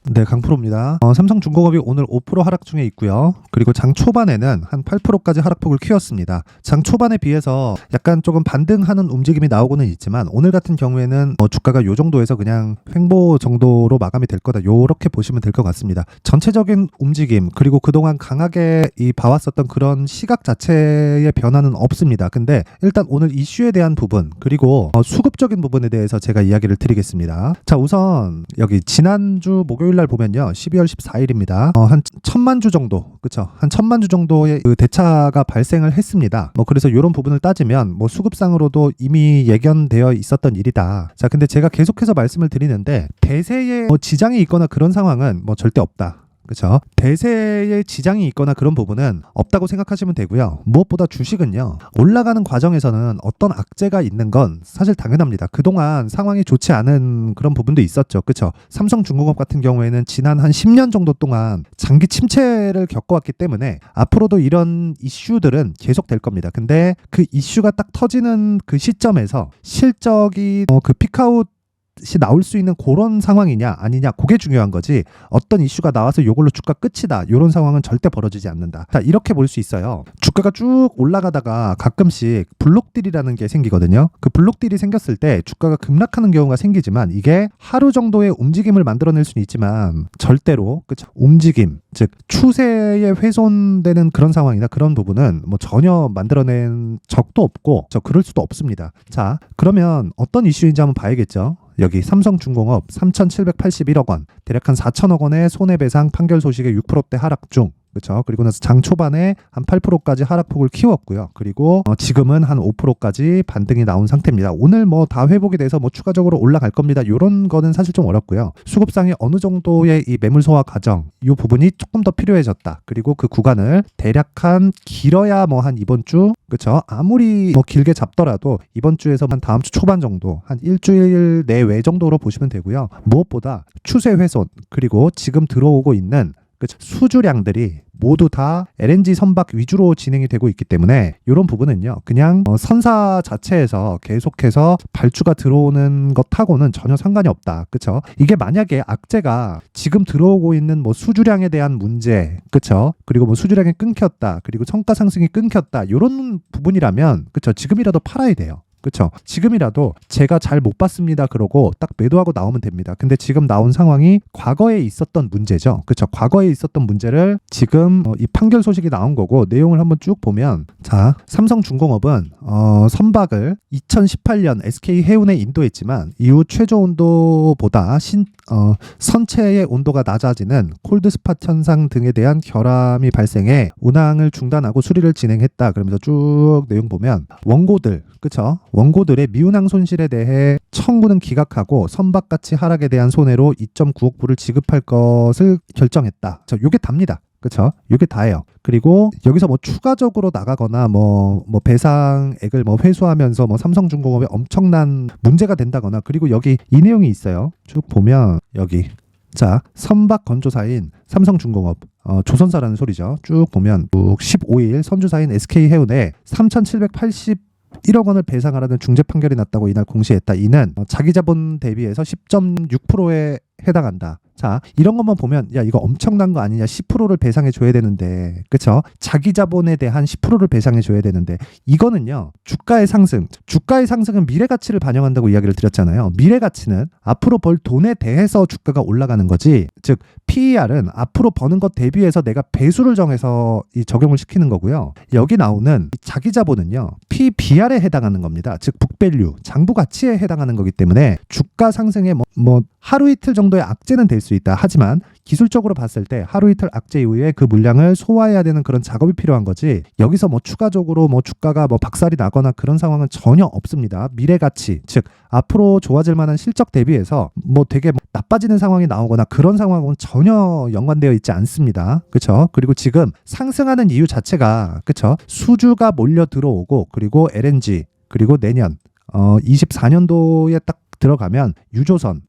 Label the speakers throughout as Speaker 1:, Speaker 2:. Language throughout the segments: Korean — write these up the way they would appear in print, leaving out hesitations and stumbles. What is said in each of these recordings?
Speaker 1: 네, 강프로입니다. 삼성중공업이 오늘 5% 하락 중에 있고요. 그리고 장 초반에는 한 8%까지 하락폭을 키웠습니다. 장 초반에 비해서 약간 조금 반등하는 움직임이 나오고는 있지만 오늘 같은 경우에는 주가가 요 정도에서 그냥 횡보 정도로 마감이 될 거다. 요렇게 보시면 될 것 같습니다. 전체적인 움직임 그리고 그동안 강하게 봐왔었던 그런 시각 자체의 변화는 없습니다. 근데 일단 오늘 이슈에 대한 부분 그리고 수급적인 부분에 대해서 제가 이야기를 드리겠습니다. 자, 우선 여기 지난주 목요일 날 보면요, 12월 14일입니다. 한 1000만 주 정도, 그쵸? 한 1000만 주 정도의 그 대차가 발생을 했습니다. 그래서 이런 부분을 따지면 수급상으로도 이미 예견되어 있었던 일이다. 자, 근데 제가 계속해서 말씀을 드리는데 대세에 지장이 있거나 그런 상황은 절대 없다. 그렇죠? 대세에 지장이 있거나 그런 부분은 없다고 생각하시면 되고요. 무엇보다 주식은요, 올라가는 과정에서는 어떤 악재가 있는 건 사실 당연합니다. 그동안 상황이 좋지 않은 그런 부분도 있었죠. 그렇죠? 삼성중공업 같은 경우에는 지난 한 10년 정도 동안 장기 침체를 겪어왔기 때문에 앞으로도 이런 이슈들은 계속될 겁니다. 근데 그 이슈가 딱 터지는 그 시점에서 실적이 그 피크아웃 나올 수 있는 그런 상황이냐 아니냐, 그게 중요한 거지, 어떤 이슈가 나와서 이걸로 주가 끝이다 이런 상황은 절대 벌어지지 않는다. 자, 이렇게 볼 수 있어요. 주가가 쭉 올라가다가 가끔씩 블록딜이라는 게 생기거든요. 그 블록딜이 생겼을 때 주가가 급락하는 경우가 생기지만 이게 하루 정도의 움직임을 만들어낼 수는 있지만 절대로 움직임, 즉 추세에 훼손되는 그런 상황이나 그런 부분은 전혀 만들어낸 적도 없고 그럴 수도 없습니다. 자, 그러면 어떤 이슈인지 한번 봐야겠죠. 여기 삼성중공업 3,781억 원, 대략 한 4천억 원의 손해배상 판결 소식에 6%대 하락 중. 그렇죠. 그리고 나서 장 초반에 한 8%까지 하락폭을 키웠고요. 그리고 지금은 한 5%까지 반등이 나온 상태입니다. 오늘 다 회복이 돼서 추가적으로 올라갈 겁니다. 이런 거는 사실 좀 어렵고요. 수급상의 어느 정도의 이 매물 소화 과정, 이 부분이 조금 더 필요해졌다. 그리고 그 구간을 대략 한 길어야 한 이번 주, 그렇죠. 아무리 길게 잡더라도 이번 주에서 한 다음 주 초반 정도, 한 일주일 내외 정도로 보시면 되고요. 무엇보다 추세 훼손, 그리고 지금 들어오고 있는 수주량들이 모두 다 LNG 선박 위주로 진행이 되고 있기 때문에 이런 부분은요, 그냥 선사 자체에서 계속해서 발주가 들어오는 것하고는 전혀 상관이 없다. 그쵸? 이게 만약에 악재가 지금 들어오고 있는 수주량에 대한 문제, 그쵸? 그리고 수주량이 끊겼다, 그리고 성가 상승이 끊겼다, 이런 부분이라면, 그쵸? 지금이라도 팔아야 돼요. 그렇죠. 지금이라도 제가 잘 못 봤습니다 그러고 딱 매도하고 나오면 됩니다. 근데 지금 나온 상황이 과거에 있었던 문제죠. 그렇죠. 과거에 있었던 문제를 지금 이 판결 소식이 나온 거고, 내용을 한번 쭉 보면, 자, 삼성중공업은 선박을 2018년 SK 해운에 인도했지만 이후 최저 온도보다 선체의 온도가 낮아지는 콜드스팟 현상 등에 대한 결함이 발생해 운항을 중단하고 수리를 진행했다. 그러면서 쭉 내용 보면 원고들, 그쵸? 원고들의 미운항 손실에 대해 청구는 기각하고 선박가치 하락에 대한 손해로 2.9억 불을 지급할 것을 결정했다. 요게 답니다. 그쵸? 요게 다예요. 그리고 여기서 추가적으로 나가거나 배상액을 회수하면서 삼성중공업에 엄청난 문제가 된다거나, 그리고 여기 이 내용이 있어요. 쭉 보면 여기, 자, 선박 건조사인 삼성중공업, 조선사라는 소리죠. 쭉 보면 15일 선주사인 SK해운에 3,781억 원을 배상하라는 중재 판결이 났다고 이날 공시했다. 이는 자기 자본 대비해서 10.6%에 해당한다. 자, 이런 것만 보면 야, 이거 엄청난 거 아니냐, 10%를 배상해 줘야 되는데, 그쵸? 자기 자본에 대한 10%를 배상해 줘야 되는데, 이거는요, 주가의 상승은 미래 가치를 반영한다고 이야기를 드렸잖아요. 미래 가치는 앞으로 벌 돈에 대해서 주가가 올라가는 거지, 즉 PER은 앞으로 버는 것 대비해서 내가 배수를 정해서 적용을 시키는 거고요. 여기 나오는 자기 자본은요, PBR에 해당하는 겁니다. 즉 북밸류, 장부 가치에 해당하는 거기 때문에 주가 상승에 하루 이틀 정도의 악재는 될 수 있다. 하지만 기술적으로 봤을 때 하루 이틀 악재 이후에 그 물량을 소화해야 되는 그런 작업이 필요한 거지, 여기서 추가적으로 주가가 박살이 나거나 그런 상황은 전혀 없습니다. 미래 가치, 즉 앞으로 좋아질 만한 실적 대비해서 되게 나빠지는 상황이 나오거나 그런 상황은 전혀 연관되어 있지 않습니다. 그렇죠? 그리고 지금 상승하는 이유 자체가, 그렇죠? 수주가 몰려 들어오고, 그리고 LNG, 그리고 내년 24년도에 딱 들어가면 유조선,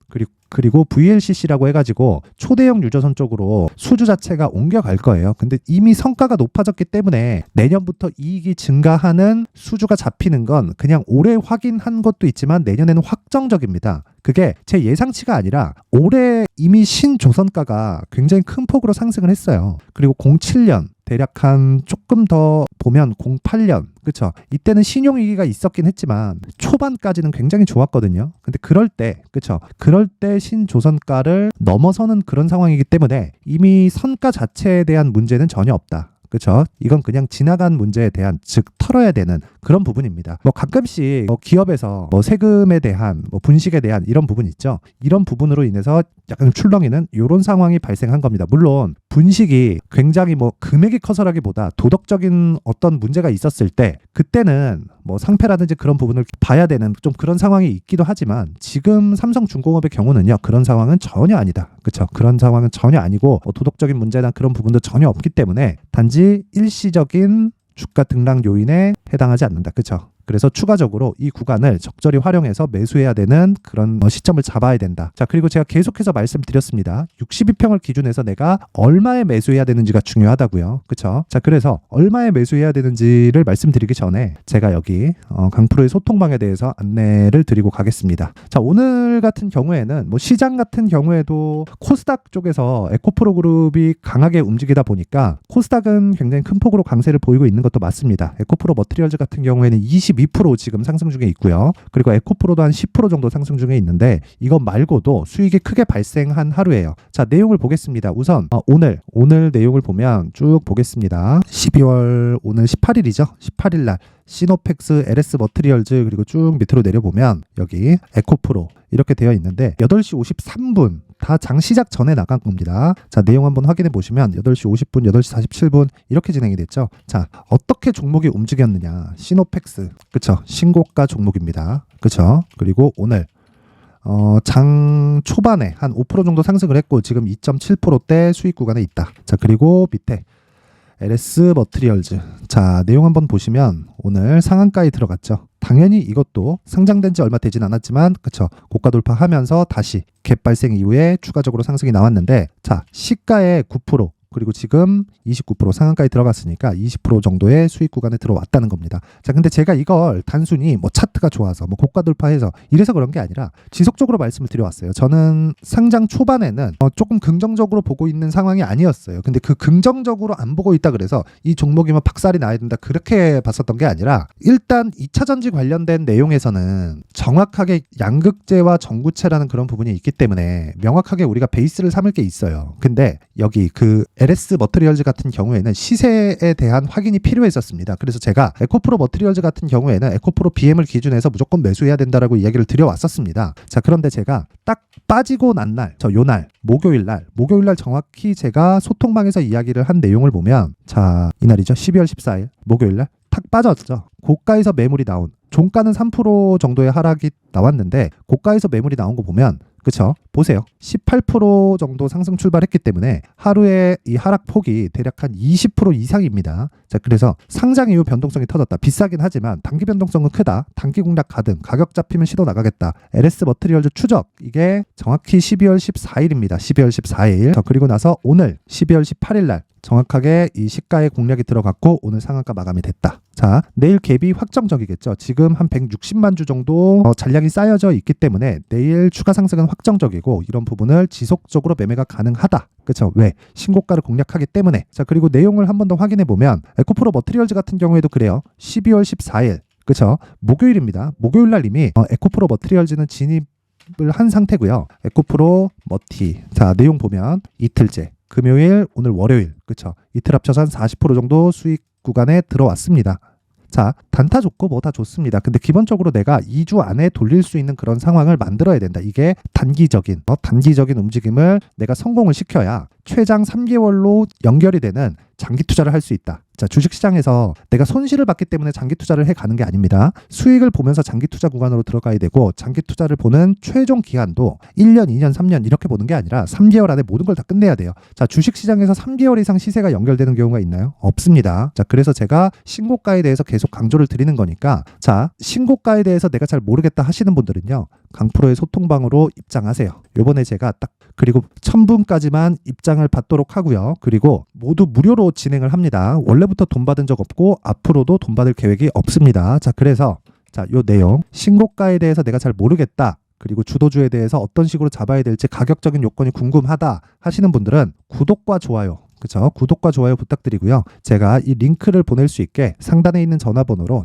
Speaker 1: 그리고 VLCC라고 해가지고 초대형 유조선 쪽으로 수주 자체가 옮겨갈 거예요. 근데 이미 성과가 높아졌기 때문에 내년부터 이익이 증가하는 수주가 잡히는 건 그냥 올해 확인한 것도 있지만 내년에는 확정적입니다. 그게 제 예상치가 아니라 올해 이미 신조선가가 굉장히 큰 폭으로 상승을 했어요. 그리고 07년 대략 한 조금 더 보면 08년 그쵸? 이때는 신용위기가 있었긴 했지만 초반까지는 굉장히 좋았거든요. 근데 그럴 때 그쵸? 그럴 때 신조선가를 넘어서는 그런 상황이기 때문에 이미 선가 자체에 대한 문제는 전혀 없다. 그렇죠? 이건 그냥 지나간 문제에 대한 즉 털어야 되는 그런 부분입니다. 뭐 가끔씩 기업에서 세금에 대한 분식에 대한 이런 부분 있죠. 이런 부분으로 인해서 약간 출렁이는 이런 상황이 발생한 겁니다. 물론 분식이 굉장히 금액이 커서라기보다 도덕적인 어떤 문제가 있었을 때 그때는 상패라든지 그런 부분을 봐야 되는 좀 그런 상황이 있기도 하지만 지금 삼성중공업의 경우는요 그런 상황은 전혀 아니다. 그렇죠? 그런 상황은 전혀 아니고 도덕적인 문제나 그런 부분도 전혀 없기 때문에 단지 일시적인 주가 등락 요인에 해당하지 않는다. 그렇죠? 그래서 추가적으로 이 구간을 적절히 활용해서 매수해야 되는 그런 시점을 잡아야 된다. 자, 그리고 제가 계속해서 말씀드렸습니다. 62평을 기준해서 내가 얼마에 매수해야 되는지가 중요하다고요. 그렇죠? 자, 그래서 얼마에 매수해야 되는지를 말씀드리기 전에 제가 여기 강프로의 소통방에 대해서 안내를 드리고 가겠습니다. 자, 오늘 같은 경우에는 시장 같은 경우에도 코스닥 쪽에서 에코프로 그룹이 강하게 움직이다 보니까 코스닥은 굉장히 큰 폭으로 강세를 보이고 있는 것도 맞습니다. 에코프로 머티리얼즈 같은 경우에는 22% 지금 상승 중에 있고요. 그리고 에코프로도 한 10% 정도 상승 중에 있는데 이것 말고도 수익이 크게 발생한 하루예요. 자, 내용을 보겠습니다. 우선 오늘 내용을 보면 쭉 보겠습니다. 12월 오늘 18일이죠. 18일 날 시노펙스, LS 머티리얼즈 그리고 쭉 밑으로 내려보면 여기 에코프로 이렇게 되어 있는데 8시 53분 다 장 시작 전에 나간 겁니다. 자, 내용 한번 확인해 보시면 8시 50분, 8시 47분 이렇게 진행이 됐죠. 자, 어떻게 종목이 움직였느냐. 시노펙스, 그쵸? 신고가 종목입니다. 그쵸? 그리고 오늘 장 초반에 한 5% 정도 상승을 했고 지금 2.7%대 수익 구간에 있다. 자, 그리고 밑에 LS 머티리얼즈. 자, 내용 한번 보시면 오늘 상한가에 들어갔죠. 당연히 이것도 상장된 지 얼마 되진 않았지만 그쵸, 고가 돌파하면서 다시 갭 발생 이후에 추가적으로 상승이 나왔는데 자, 시가의 9% 그리고 지금 29% 상한가에 들어갔으니까 20% 정도의 수익 구간에 들어왔다는 겁니다. 자, 근데 제가 이걸 단순히 차트가 좋아서 고가 돌파해서 이래서 그런 게 아니라 지속적으로 말씀을 드려왔어요. 저는 상장 초반에는 조금 긍정적으로 보고 있는 상황이 아니었어요. 근데 그 긍정적으로 안 보고 있다 그래서 이 종목이면 박살이 나야 된다 그렇게 봤었던 게 아니라 일단 2차 전지 관련된 내용에서는 정확하게 양극재와 전구체라는 그런 부분이 있기 때문에 명확하게 우리가 베이스를 삼을 게 있어요. 근데 여기 그 LS 머티리얼즈 같은 경우에는 시세에 대한 확인이 필요했었습니다. 그래서 제가 에코프로 머티리얼즈 같은 경우에는 에코프로 BM을 기준해서 무조건 매수해야 된다라고 이야기를 드려왔었습니다. 자, 그런데 제가 딱 빠지고 난 날, 목요일 날 정확히 제가 소통방에서 이야기를 한 내용을 보면 자, 이날이죠. 12월 14일 목요일 날 탁 빠졌죠. 고가에서 매물이 나온 종가는 3% 정도의 하락이 나왔는데 고가에서 매물이 나온 거 보면 그쵸? 보세요. 18% 정도 상승 출발했기 때문에 하루에 이 하락폭이 대략 한 20% 이상입니다. 자, 그래서 상장 이후 변동성이 터졌다. 비싸긴 하지만 단기 변동성은 크다. 단기 공략 가등. 가격 잡히면 시도 나가겠다. LS 머티리얼즈 추적. 이게 정확히 12월 14일입니다. 12월 14일. 자, 그리고 나서 오늘 12월 18일 날 정확하게 이 시가의 공략이 들어갔고 오늘 상한가 마감이 됐다. 자, 내일 갭이 확정적이겠죠. 지금 한 160만 주 정도 잔량이 쌓여져 있기 때문에 내일 추가 상승은 확정적이고 이런 부분을 지속적으로 매매가 가능하다. 그렇죠? 왜? 신고가를 공략하기 때문에. 자, 그리고 내용을 한 번 더 확인해 보면 에코프로 머티리얼즈 같은 경우에도 그래요. 12월 14일. 그렇죠? 목요일입니다. 목요일 날 이미 에코프로 머티리얼즈는 진입을 한 상태고요. 에코프로 머티. 자, 내용 보면 이틀째. 금요일, 오늘 월요일. 그렇죠? 이틀 합쳐서 한 40% 정도 수익 구간에 들어왔습니다. 자, 단타 좋고 다 좋습니다. 근데 기본적으로 내가 2주 안에 돌릴 수 있는 그런 상황을 만들어야 된다. 이게 단기적인 움직임을 내가 성공을 시켜야 최장 3개월로 연결이 되는 장기 투자를 할 수 있다. 자, 주식시장에서 내가 손실을 봤기 때문에 장기 투자를 해가는 게 아닙니다. 수익을 보면서 장기 투자 구간으로 들어가야 되고 장기 투자를 보는 최종 기한도 1년, 2년, 3년 이렇게 보는 게 아니라 3개월 안에 모든 걸 다 끝내야 돼요. 자, 주식시장에서 3개월 이상 시세가 연결되는 경우가 있나요? 없습니다. 자, 그래서 제가 신고가에 대해서 계속 강조를 드리는 거니까 자, 신고가에 대해서 내가 잘 모르겠다 하시는 분들은요. 강프로의 소통방으로 입장하세요. 요번에 제가 딱 그리고 1000분까지만 입장을 받도록 하고요. 그리고 모두 무료로 진행을 합니다. 원래부터 돈 받은 적 없고 앞으로도 돈 받을 계획이 없습니다. 자, 그래서 요 내용 신고가에 대해서 내가 잘 모르겠다. 그리고 주도주에 대해서 어떤 식으로 잡아야 될지 가격적인 요건이 궁금하다 하시는 분들은 구독과 좋아요, 그쵸? 구독과 좋아요 부탁드리고요. 제가 이 링크를 보낼 수 있게 상단에 있는 전화번호로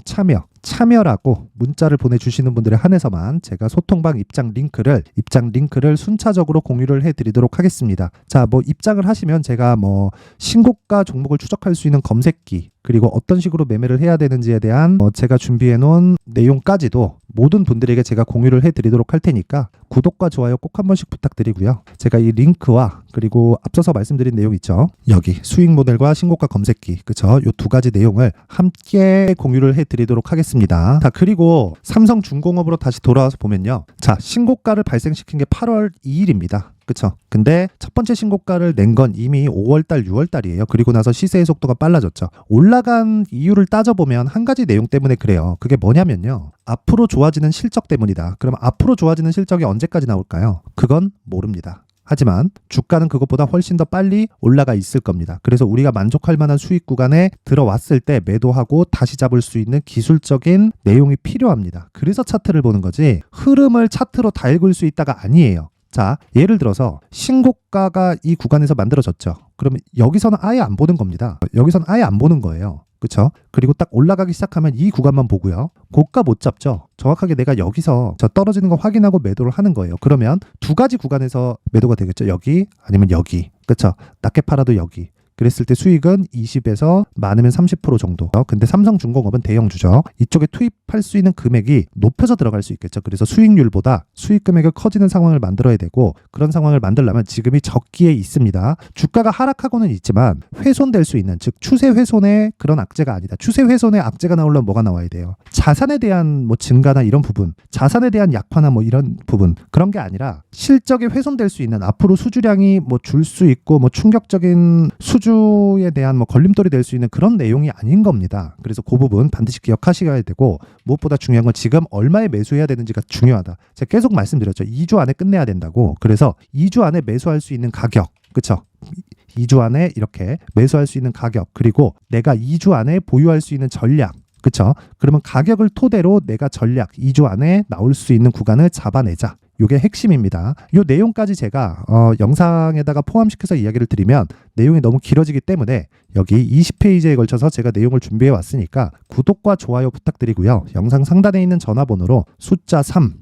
Speaker 1: 참여라고 문자를 보내주시는 분들에 한해서만 제가 소통방 입장 링크를 순차적으로 공유를 해드리도록 하겠습니다. 자, 뭐 입장을 하시면 제가 뭐 신고가 종목을 추적할 수 있는 검색기, 그리고 어떤 식으로 매매를 해야 되는지에 대한 제가 준비해 놓은 내용까지도 모든 분들에게 제가 공유를 해드리도록 할 테니까 구독과 좋아요 꼭 한 번씩 부탁드리고요. 제가 이 링크와 그리고 앞서서 말씀드린 내용 있죠. 여기 수익 모델과 신고가 검색기, 그쵸? 요 두 가지 내용을 함께 공유를 해드리도록 하겠습니다. 자, 그리고 삼성중공업으로 다시 돌아와서 보면요. 자, 신고가를 발생시킨 게 8월 2일입니다. 그쵸? 근데 첫 번째 신고가를 낸 건 이미 5월달, 6월달이에요. 그리고 나서 시세의 속도가 빨라졌죠. 올라간 이유를 따져보면 한 가지 내용 때문에 그래요. 그게 뭐냐면요. 앞으로 좋아지는 실적 때문이다. 그럼 앞으로 좋아지는 실적이 언제까지 나올까요? 그건 모릅니다. 하지만 주가는 그것보다 훨씬 더 빨리 올라가 있을 겁니다. 그래서 우리가 만족할 만한 수익 구간에 들어왔을 때 매도하고 다시 잡을 수 있는 기술적인 내용이 필요합니다. 그래서 차트를 보는 거지 흐름을 차트로 다 읽을 수 있다가 아니에요. 자, 예를 들어서 신고가가 이 구간에서 만들어졌죠. 그러면 여기서는 아예 안 보는 겁니다. 여기서는 아예 안 보는 거예요. 그쵸? 그리고 딱 올라가기 시작하면 이 구간만 보고요. 고가 못 잡죠. 정확하게 내가 여기서 저 떨어지는 거 확인하고 매도를 하는 거예요. 그러면 두 가지 구간에서 매도가 되겠죠. 여기 아니면 여기. 그쵸? 낮게 팔아도 여기. 그랬을 때 수익은 20에서 많으면 30% 정도. 근데 삼성중공업은 대형주죠. 이쪽에 투입할 수 있는 금액이 높여서 들어갈 수 있겠죠. 그래서 수익률보다 수익 금액이 커지는 상황을 만들어야 되고, 그런 상황을 만들려면 지금이 적기에 있습니다. 주가가 하락하고는 있지만 훼손될 수 있는, 즉 추세 훼손의 그런 악재가 아니다. 추세 훼손의 악재가 나오려면 뭐가 나와야 돼요? 자산에 대한 뭐 증가나 이런 부분, 자산에 대한 약화나 뭐 이런 부분, 그런 게 아니라 실적이 훼손될 수 있는, 앞으로 수주량이 뭐 줄 수 있고 뭐 충격적인 수주에 대한 뭐 걸림돌이 될 수 있는 그런 내용이 아닌 겁니다. 그래서 그 부분 반드시 기억하셔야 되고, 무엇보다 중요한 건 지금 얼마에 매수해야 되는지가 중요하다. 제가 계속 말씀드렸죠. 2주 안에 끝내야 된다고. 그래서 2주 안에 매수할 수 있는 가격, 그쵸? 2주 안에 이렇게 매수할 수 있는 가격, 그리고 내가 2주 안에 보유할 수 있는 전략, 그쵸? 그러면 가격을 토대로 내가 전략 2주 안에 나올 수 있는 구간을 잡아내자. 이게 핵심입니다. 이 내용까지 제가 영상에다가 포함시켜서 이야기를 드리면 내용이 너무 길어지기 때문에 여기 20페이지에 걸쳐서 제가 내용을 준비해 왔으니까 구독과 좋아요 부탁드리고요. 영상 상단에 있는 전화번호로 숫자 3,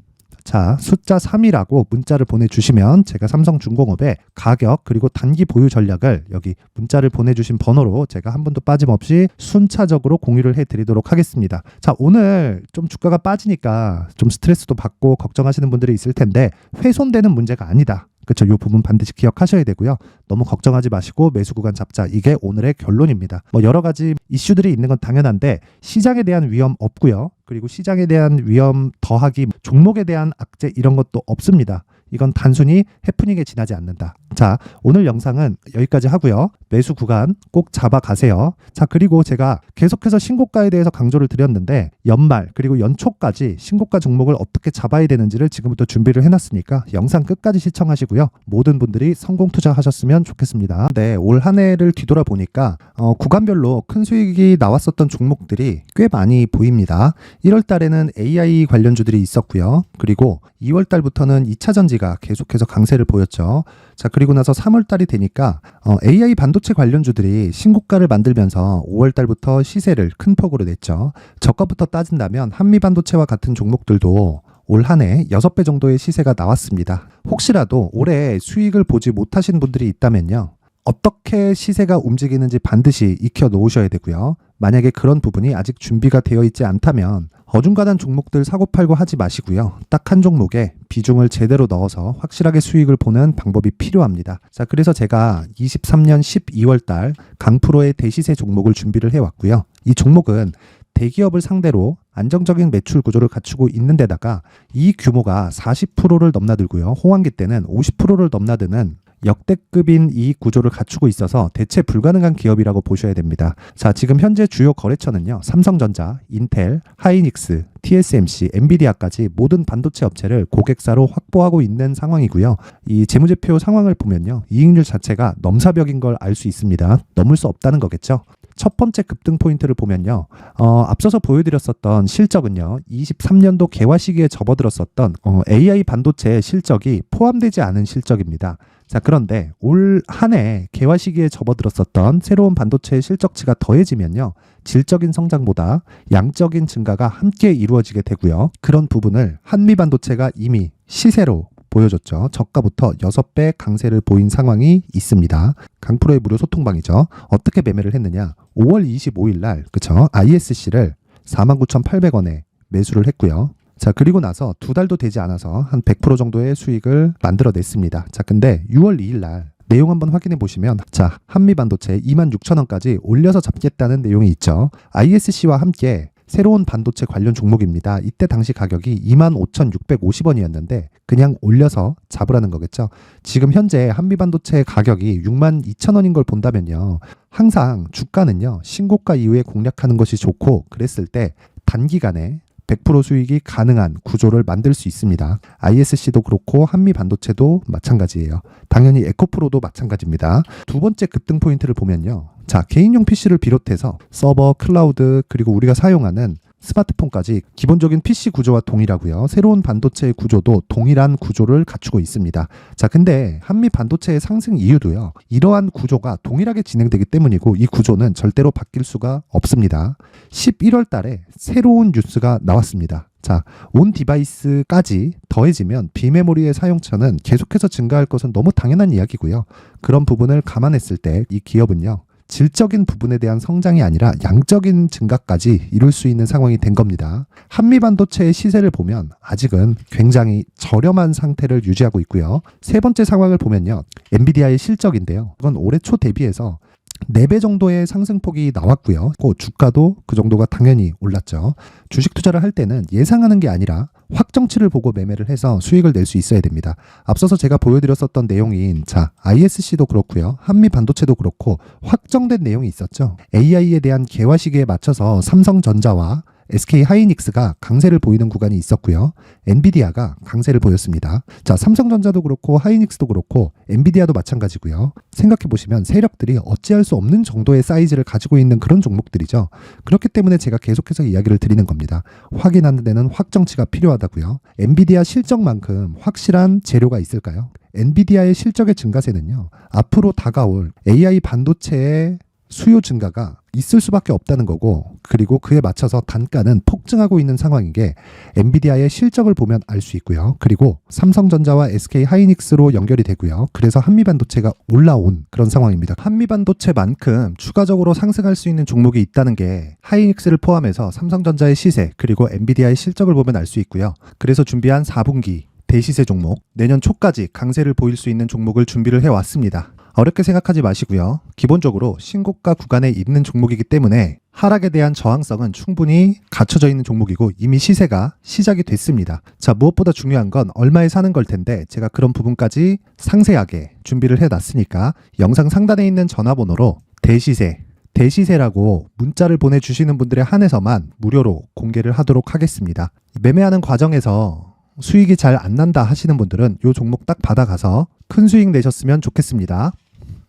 Speaker 1: 자, 숫자 3이라고 문자를 보내주시면 제가 삼성중공업의 가격 그리고 단기 보유 전략을 여기 문자를 보내주신 번호로 제가 한 분도 빠짐없이 순차적으로 공유를 해드리도록 하겠습니다. 자, 오늘 좀 주가가 빠지니까 좀 스트레스도 받고 걱정하시는 분들이 있을 텐데 훼손되는 문제가 아니다. 그렇죠. 이 부분 반드시 기억하셔야 되고요. 너무 걱정하지 마시고 매수 구간 잡자. 이게 오늘의 결론입니다. 뭐 여러 가지 이슈들이 있는 건 당연한데 시장에 대한 위험 없고요. 그리고 시장에 대한 위험 더하기 종목에 대한 악재 이런 것도 없습니다. 이건 단순히 해프닝에 지나지 않는다. 자, 오늘 영상은 여기까지 하고요. 매수 구간 꼭 잡아가세요. 자, 그리고 제가 계속해서 신고가에 대해서 강조를 드렸는데 연말 그리고 연초까지 신고가 종목을 어떻게 잡아야 되는지를 지금부터 준비를 해놨으니까 영상 끝까지 시청하시고요. 모든 분들이 성공 투자하셨으면 좋겠습니다. 네, 올 한 해를 뒤돌아보니까 구간별로 큰 수익이 나왔었던 종목들이 꽤 많이 보입니다. 1월 달에는 AI 관련주들이 있었고요. 그리고 2월 달부터는 2차 전지가 계속해서 강세를 보였죠. 자, 그리고 나서 3월 달이 되니까 AI 반도체 관련주들이 신고가를 만들면서 5월 달부터 시세를 큰 폭으로 냈죠. 저가부터 따진다면 한미반도체와 같은 종목들도 올 한 해 6배 정도의 시세가 나왔습니다. 혹시라도 올해 수익을 보지 못하신 분들이 있다면요. 어떻게 시세가 움직이는지 반드시 익혀 놓으셔야 되고요. 만약에 그런 부분이 아직 준비가 되어 있지 않다면 어중간한 종목들 사고팔고 하지 마시고요. 딱 한 종목에 비중을 제대로 넣어서 확실하게 수익을 보는 방법이 필요합니다. 자, 그래서 제가 23년 12월 달 강프로의 대시세 종목을 준비를 해왔고요. 이 종목은 대기업을 상대로 안정적인 매출 구조를 갖추고 있는 데다가 이 규모가 40%를 넘나들고요. 호황기 때는 50%를 넘나드는 역대급인 이익 구조를 갖추고 있어서 대체 불가능한 기업이라고 보셔야 됩니다. 자, 지금 현재 주요 거래처는요. 삼성전자, 인텔, 하이닉스, TSMC, 엔비디아까지 모든 반도체 업체를 고객사로 확보하고 있는 상황이고요. 이 재무제표 상황을 보면요. 이익률 자체가 넘사벽인 걸 알 수 있습니다. 넘을 수 없다는 거겠죠. 첫 번째 급등 포인트를 보면요. 앞서서 보여드렸었던 실적은요. 23년도 개화 시기에 접어들었었던 AI 반도체 실적이 포함되지 않은 실적입니다. 자, 그런데 올 한 해 개화 시기에 접어들었었던 새로운 반도체의 실적치가 더해지면요. 질적인 성장보다 양적인 증가가 함께 이루어지게 되고요. 그런 부분을 한미 반도체가 이미 시세로 보여줬죠. 저가부터 6배 강세를 보인 상황이 있습니다. 강프로의 무료 소통방이죠. 어떻게 매매를 했느냐? 5월 25일 날, 그쵸? ISC를 49,800원에 매수를 했고요. 자, 그리고 나서 2달도 되지 않아서 한 100% 정도의 수익을 만들어냈습니다. 자, 근데 6월 2일 날 내용 한번 확인해 보시면, 자, 한미 반도체 26,000원까지 올려서 잡겠다는 내용이 있죠. ISC와 함께 새로운 반도체 관련 종목입니다. 이때 당시 가격이 25,650원이었는데 그냥 올려서 잡으라는 거겠죠. 지금 현재 한미 반도체 가격이 62,000원인 걸 본다면요. 항상 주가는요. 신고가 이후에 공략하는 것이 좋고, 그랬을 때 단기간에 100% 수익이 가능한 구조를 만들 수 있습니다. ISC도 그렇고 한미 반도체도 마찬가지예요. 당연히 에코프로도 마찬가지입니다. 두 번째 급등 포인트를 보면요. 자, 개인용 PC를 비롯해서 서버, 클라우드, 그리고 우리가 사용하는 스마트폰까지 기본적인 PC 구조와 동일하고요. 새로운 반도체의 구조도 동일한 구조를 갖추고 있습니다. 자, 근데 한미 반도체의 상승 이유도요. 이러한 구조가 동일하게 진행되기 때문이고 이 구조는 절대로 바뀔 수가 없습니다. 11월 달에 새로운 뉴스가 나왔습니다. 자, 온 디바이스까지 더해지면 비메모리의 사용처는 계속해서 증가할 것은 너무 당연한 이야기고요. 그런 부분을 감안했을 때 이 기업은요. 질적인 부분에 대한 성장이 아니라 양적인 증가까지 이룰 수 있는 상황이 된 겁니다. 한미 반도체의 시세를 보면 아직은 굉장히 저렴한 상태를 유지하고 있고요. 세 번째 상황을 보면요. 엔비디아의 실적인데요. 이건 올해 초 대비해서 4배 정도의 상승폭이 나왔고요. 주가도 그 정도가 당연히 올랐죠. 주식 투자를 할 때는 예상하는 게 아니라 확정치를 보고 매매를 해서 수익을 낼 수 있어야 됩니다. 앞서서 제가 보여드렸었던 내용인 ISC도 그렇고요. 한미 반도체도 그렇고 확정된 내용이 있었죠. AI에 대한 개화 시기에 맞춰서 삼성전자와 SK 하이닉스가 강세를 보이는 구간이 있었고요. 엔비디아가 강세를 보였습니다. 자, 삼성전자도 그렇고 하이닉스도 그렇고 엔비디아도 마찬가지고요. 생각해 보시면 세력들이 어찌할 수 없는 정도의 사이즈를 가지고 있는 그런 종목들이죠. 그렇기 때문에 제가 계속해서 이야기를 드리는 겁니다. 확인하는 데는 확정치가 필요하다고요. 엔비디아 실적만큼 확실한 재료가 있을까요? 엔비디아의 실적의 증가세는요. 앞으로 다가올 AI 반도체의 수요 증가가 있을 수밖에 없다는 거고, 그리고 그에 맞춰서 단가는 폭증하고 있는 상황인 게 엔비디아의 실적을 보면 알 수 있고요. 그리고 삼성전자와 SK 하이닉스로 연결이 되고요. 그래서 한미반도체가 올라온 그런 상황입니다. 한미반도체만큼 추가적으로 상승할 수 있는 종목이 있다는 게 하이닉스를 포함해서 삼성전자의 시세 그리고 엔비디아의 실적을 보면 알 수 있고요. 그래서 준비한 4분기 대시세 종목, 내년 초까지 강세를 보일 수 있는 종목을 준비를 해왔습니다. 어렵게 생각하지 마시고요. 기본적으로 신고가 구간에 있는 종목이기 때문에 하락에 대한 저항성은 충분히 갖춰져 있는 종목이고 이미 시세가 시작이 됐습니다. 자, 무엇보다 중요한 건 얼마에 사는 걸 텐데 제가 그런 부분까지 상세하게 준비를 해놨으니까 영상 상단에 있는 전화번호로 대시세라고 문자를 보내주시는 분들에 한해서만 무료로 공개를 하도록 하겠습니다. 매매하는 과정에서 수익이 잘 안 난다 하시는 분들은 이 종목 딱 받아가서 큰 수익 내셨으면 좋겠습니다.